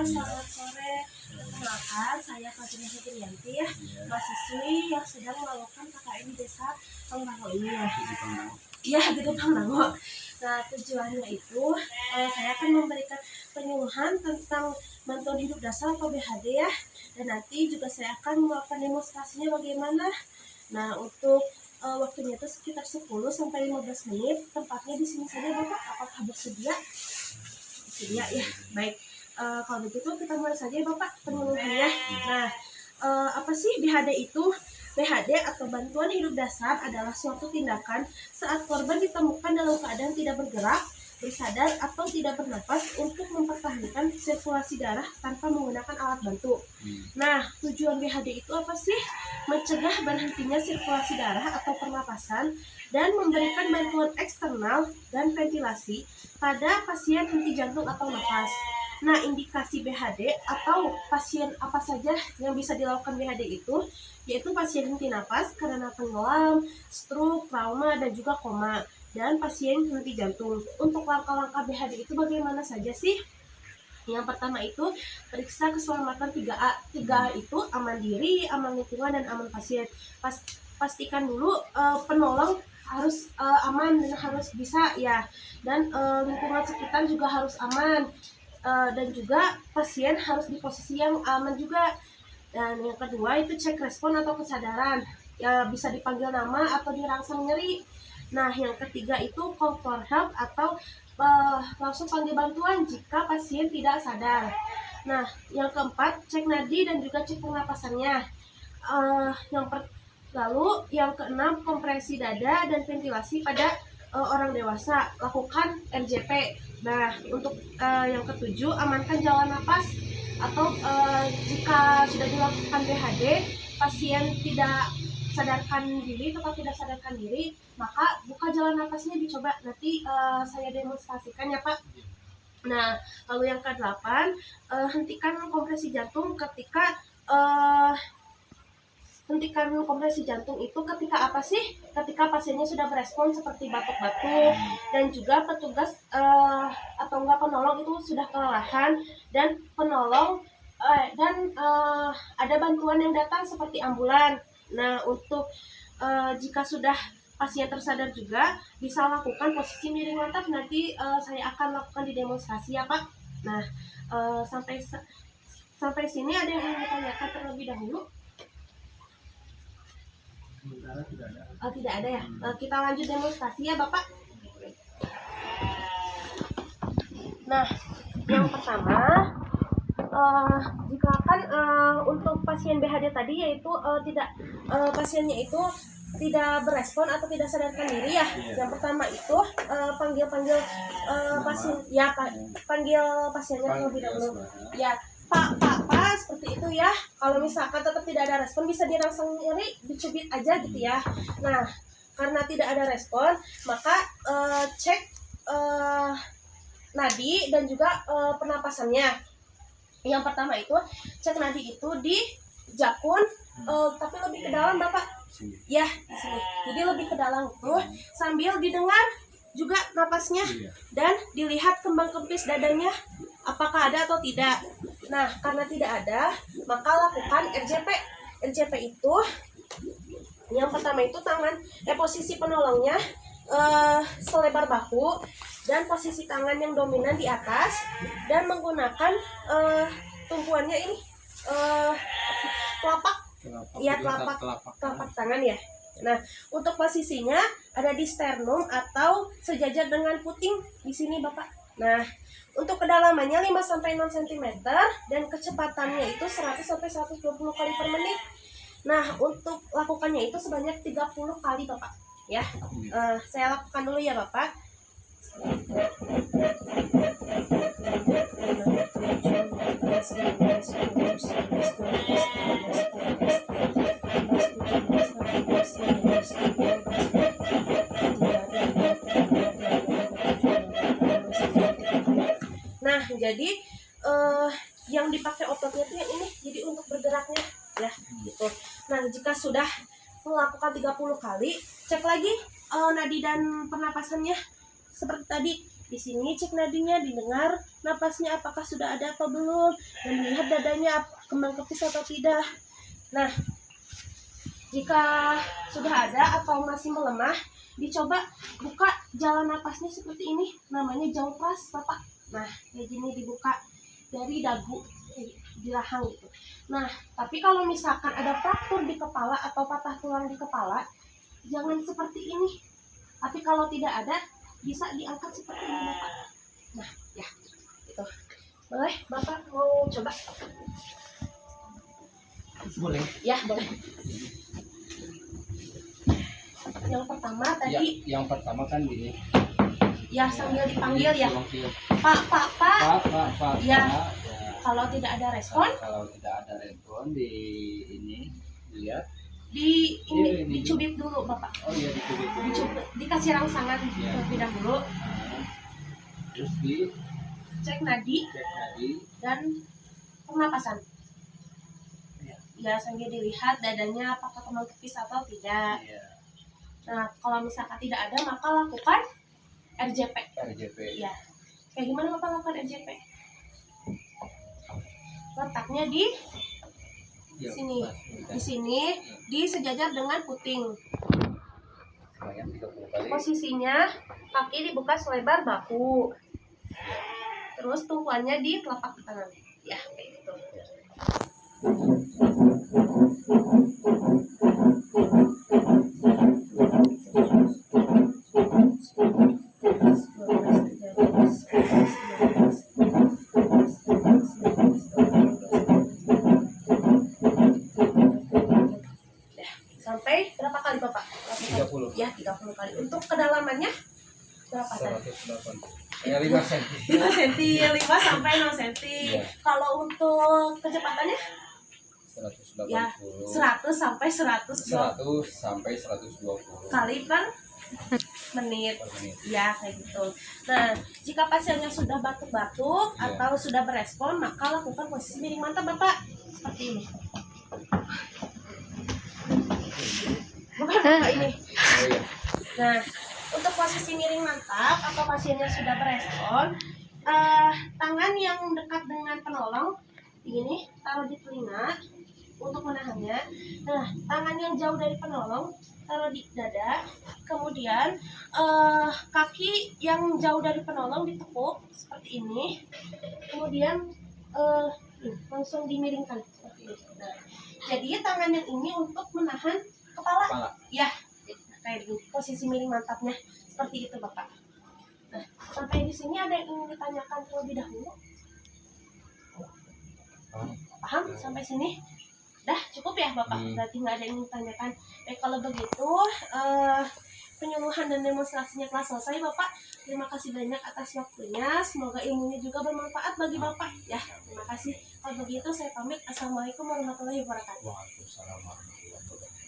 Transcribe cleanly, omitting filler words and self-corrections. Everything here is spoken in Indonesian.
selamat sore. Perkenalkan, saya Fatimah Fitriyanti ya, mahasiswi yang sedang melakukan KKN di Desa Pangrango ini ya. Iya, di Pangrango. Nah, tujuannya itu saya akan memberikan penyuluhan tentang bantuan hidup dasar atau BHD ya. Dan nanti juga saya akan melakukan demonstrasinya bagaimana. Nah, untuk waktunya itu sekitar 10 sampai 15 menit. Tempatnya di sini saja Bapak, apakah bersedia? Bersedia ya, baik. Kalau begitu kita mulai saja ya Bapak penyuluhannya. Nah, apa sih BHD itu? BHD atau bantuan hidup dasar adalah suatu tindakan saat korban ditemukan dalam keadaan tidak bergerak, bersadar atau tidak bernapas untuk mempertahankan sirkulasi darah tanpa menggunakan alat bantu. Nah, tujuan BHD itu apa sih? Mencegah berhentinya sirkulasi darah atau pernapasan dan memberikan bantuan eksternal dan ventilasi pada pasien henti jantung atau nafas. Nah, indikasi BHD atau pasien apa saja yang bisa dilakukan BHD itu, yaitu pasien henti nafas karena tenggelam, stroke, trauma, dan juga koma, dan pasien henti jantung. Untuk langkah-langkah BHD itu bagaimana saja sih? Yang pertama itu periksa keselamatan 3A. 3A itu aman diri, aman lingkungan, dan aman pasien. Pastikan dulu penolong harus aman dan harus bisa ya, dan lingkungan sekitar juga harus aman. Dan juga pasien harus di posisi yang aman juga. Dan yang kedua itu cek respon atau kesadaran, ya bisa dipanggil nama atau dirangsang nyeri. Nah, yang ketiga itu call for help atau langsung panggil bantuan jika pasien tidak sadar. Nah, yang keempat cek nadi dan juga cek pernapasannya. Lalu yang keenam kompresi dada dan ventilasi pada orang dewasa, lakukan RJP. Nah, untuk yang ketujuh amankan jalan napas atau jika sudah dilakukan BHD pasien tidak sadarkan diri, tetap tidak sadarkan diri, maka buka jalan napasnya dicoba. Nanti saya demonstrasikan ya Pak. Nah, lalu yang ke-8 hentikan kompresi jantung ketika hentikan kompresi jantung itu ketika apa sih? Ketika pasiennya sudah berespon seperti batuk-batuk, dan juga petugas atau enggak penolong itu sudah kelelahan, dan penolong ada bantuan yang datang seperti ambulan. Nah, untuk jika sudah pasien tersadar juga bisa lakukan posisi miring mantap. Nanti saya akan lakukan di demonstrasi ya Pak. Nah, sampai sini ada yang ingin ditanyakan terlebih dahulu? Tidak ada ya. Kita lanjut demonstrasi ya Bapak. Nah, yang pertama jika kan untuk pasien BHD tadi yaitu pasiennya itu tidak berespon atau tidak sadarkan diri ya. Yang pertama itu panggil pasien ya Pak, panggil pasiennya terlebih dahulu. Ya, Pak, seperti itu ya. Kalau misalkan tetap tidak ada respon bisa dirangsang nyeri, dicubit aja gitu ya. Nah, karena tidak ada respon, maka cek nadi dan juga pernapasannya. Yang pertama itu cek nadi itu di jakun, tapi lebih ke dalam Bapak. Ya, di sini. Jadi lebih ke dalam itu sambil didengar juga napasnya dan dilihat kembang kempis dadanya apakah ada atau tidak. Nah, karena tidak ada, maka lakukan RJP. RJP itu yang pertama itu posisi penolongnya selebar bahu dan posisi tangan yang dominan di atas, dan menggunakan tumpuannya ini telapak tangan ya. Nah, untuk posisinya ada di sternum atau sejajar dengan puting di sini Bapak. Nah, untuk kedalamannya 5 sampai 6 cm dan kecepatannya itu 100 sampai 120 kali per menit. Nah, untuk lakukannya itu sebanyak 30 kali Bapak ya. Saya lakukan dulu ya Bapak. Nah, jadi yang dipakai ototnya itu yang ini, jadi untuk bergeraknya ya gitu. Nah, jika sudah melakukan 30 kali, cek lagi nadi dan pernapasannya seperti tadi. Di sini cek nadinya, didengar napasnya apakah sudah ada atau belum, dan dilihat dadanya kembang kepis atau tidak. Nah, jika sudah ada atau masih melemah, dicoba buka jalan napasnya seperti ini, namanya jaupras Bapak. Nah, kayak gini dibuka dari dagu, di rahang gitu. Nah, tapi kalau misalkan ada fraktur di kepala atau patah tulang di kepala, jangan seperti ini. Tapi kalau tidak ada, bisa diangkat seperti ini Bapak. Nah, ya, itu. Boleh Bapak mau coba? Boleh. Ya, boleh. Yang pertama tadi. Yang pertama kan gini. Ya, sambil dipanggil ya. Pak, Pak, Pak. Pak. Ya. Kalau tidak ada respon. Kalau tidak ada respon di ini dilihat. Dicubit dulu Bapak. Oh iya, dicubit. Dikasih rangsangan terlebih dahulu. Terus cek nadi dan pernapasan. Ya, sambil dilihat dadanya apakah kembang kepis atau tidak. Nah, kalau misalkan tidak ada, maka lakukan RJP. Ya. Kayak gimana Bapak lakukan RJP? Letaknya di sini. Di sini disejajar dengan puting. Posisinya kaki dibuka selebar bahu. Terus tumpuannya di telapak tangan. Ya, kayak gitu. Sampai berapa kali Bapak? 30. Ya, 30 kali. Untuk kedalamannya berapa tadi? 5 cm. 5 cm, 5 sampai 6 cm. Ya. Kalau untuk kecepatannya? 180. Ya, 100 sampai 120 kali per menit. Ya, kayak gitu. Nah, jika pasiennya sudah batuk-batuk atau sudah berespon, maka lakukan posisi miring mantap Bapak. Seperti ini. Bukan Bapak ini. Nah, untuk posisi miring mantap atau pasiennya sudah berespon, tangan yang dekat dengan penolong ini taruh di telinga untuk menahannya. Nah, tangan yang jauh dari penolong taruh di dada. Kemudian kaki yang jauh dari penolong ditekuk seperti ini. Kemudian langsung dimiringkan seperti ini. Nah, jadi tangan yang ini untuk menahan kepala. Ya, kayak gini. Posisi miring mantapnya seperti itu Bapak. Nah, sampai di sini ada yang ingin ditanyakan terlebih dahulu? Paham sampai sini? Dah cukup ya Bapak, berarti nggak ada yang ditanyakan. Kalau begitu penyuluhan dan demonstrasinya telah selesai Bapak. Terima kasih banyak atas waktunya. Semoga ilmunya juga bermanfaat bagi Bapak. Ya, terima kasih. Kalau begitu saya pamit. Assalamualaikum warahmatullahi wabarakatuh. Waalaikumsalam warahmatullahi wabarakatuh.